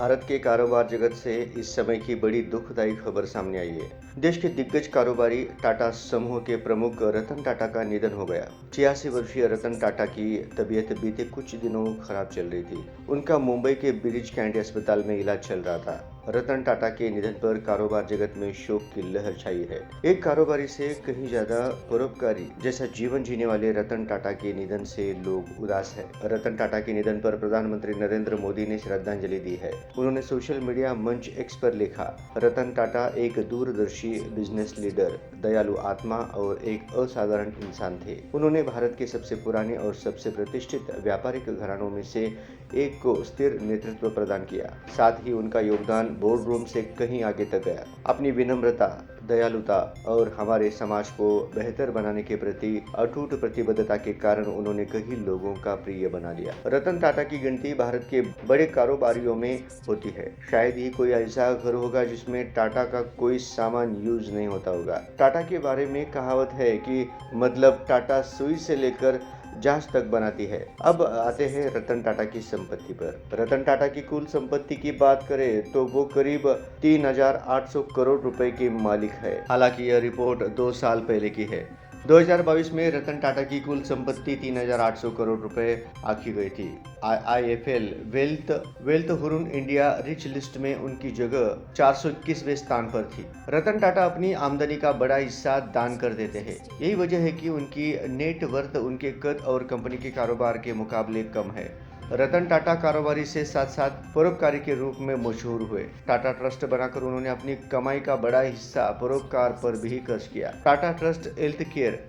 भारत के कारोबार जगत से इस समय की बड़ी दुखदायी खबर सामने आई है। देश के दिग्गज कारोबारी टाटा समूह के प्रमुख रतन टाटा का निधन हो गया। 86 वर्षीय रतन टाटा की तबीयत बीते कुछ दिनों खराब चल रही थी। उनका मुंबई के ब्रीच कैंडी अस्पताल में इलाज चल रहा था। रतन टाटा के निधन पर कारोबार जगत में शोक की लहर छाई है। एक कारोबारी से कहीं ज्यादा परोपकारी जैसा जीवन जीने वाले रतन टाटा के निधन से लोग उदास है। रतन टाटा के निधन पर प्रधानमंत्री नरेंद्र मोदी ने श्रद्धांजलि दी है। उन्होंने सोशल मीडिया मंच एक्स पर लिखा, रतन टाटा एक दूरदर्शी बिजनेस लीडर, दयालु आत्मा और एक असाधारण इंसान थे। उन्होंने भारत के सबसे पुराने और सबसे प्रतिष्ठित व्यापारिक घरानों में से एक को स्थिर नेतृत्व प्रदान किया। साथ ही उनका योगदान बोर्ड रूम से कहीं आगे तक गया। अपनी विनम्रता, दयालुता और हमारे समाज को बेहतर बनाने के प्रति अटूट प्रतिबद्धता के कारण उन्होंने कई लोगों का प्रिय बना दिया। रतन टाटा की गिनती भारत के बड़े कारोबारियों में होती है। शायद ही कोई ऐसा घर होगा जिसमें टाटा का कोई सामान यूज नहीं होता होगा। टाटा के बारे में कहावत है कि मतलब टाटा सुई से लेकर जहाज तक बनाती है। अब आते हैं रतन टाटा की संपत्ति पर। रतन टाटा की कुल संपत्ति की बात करें तो वो करीब 3,800 करोड़ रुपए के मालिक है। हालांकि यह रिपोर्ट 2 साल पहले की है। 2022 में रतन टाटा की कुल संपत्ति 3,800 करोड़ रुपए आंकी गई थी। IIFL wealth Hurun India rich list में उनकी जगह 421वें स्थान पर थी। रतन टाटा अपनी आमदनी का बड़ा हिस्सा दान कर देते हैं। यही वजह है कि उनकी नेट वर्थ उनके कद और कंपनी के कारोबार के मुकाबले कम है। रतन टाटा कारोबारी से साथ साथ परोपकारी के रूप में मशहूर हुए। टाटा ट्रस्ट बनाकर उन्होंने अपनी कमाई का बड़ा हिस्सा परोपकार पर भी खर्च किया। Tata trust health care,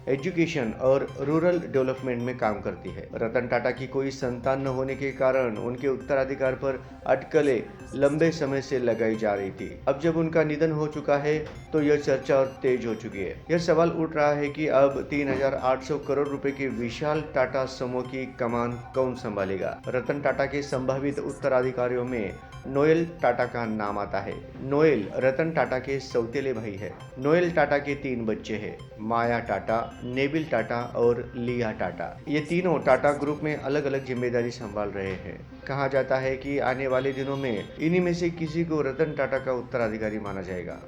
education और रूरल डेवलपमेंट में काम करती है। रतन टाटा की कोई संतान न होने के कारण उनके उत्तराधिकार पर अटकलें लंबे समय से लगाई जा रही थी। अब जब उनका निधन हो चुका है तो यह चर्चा और तेज हो चुकी है। यह सवाल उठ रहा है कि अब 3,800 करोड़ रुपए के विशाल टाटा समूह की कमान कौन संभालेगा। रतन टाटा के संभावित उत्तराधिकारियों में नोएल टाटा का नाम आता है। नोएल रतन टाटा के सौतेले भाई है। नोएल टाटा के 3 बच्चे हैं, माया टाटा, नेबिल टाटा और लिया टाटा। ये तीनों टाटा ग्रुप में अलग अलग जिम्मेदारी संभाल रहे हैं। कहा जाता है कि आने वाले दिनों में इन्हीं में से किसी को रतन टाटा का उत्तराधिकारी माना जाएगा।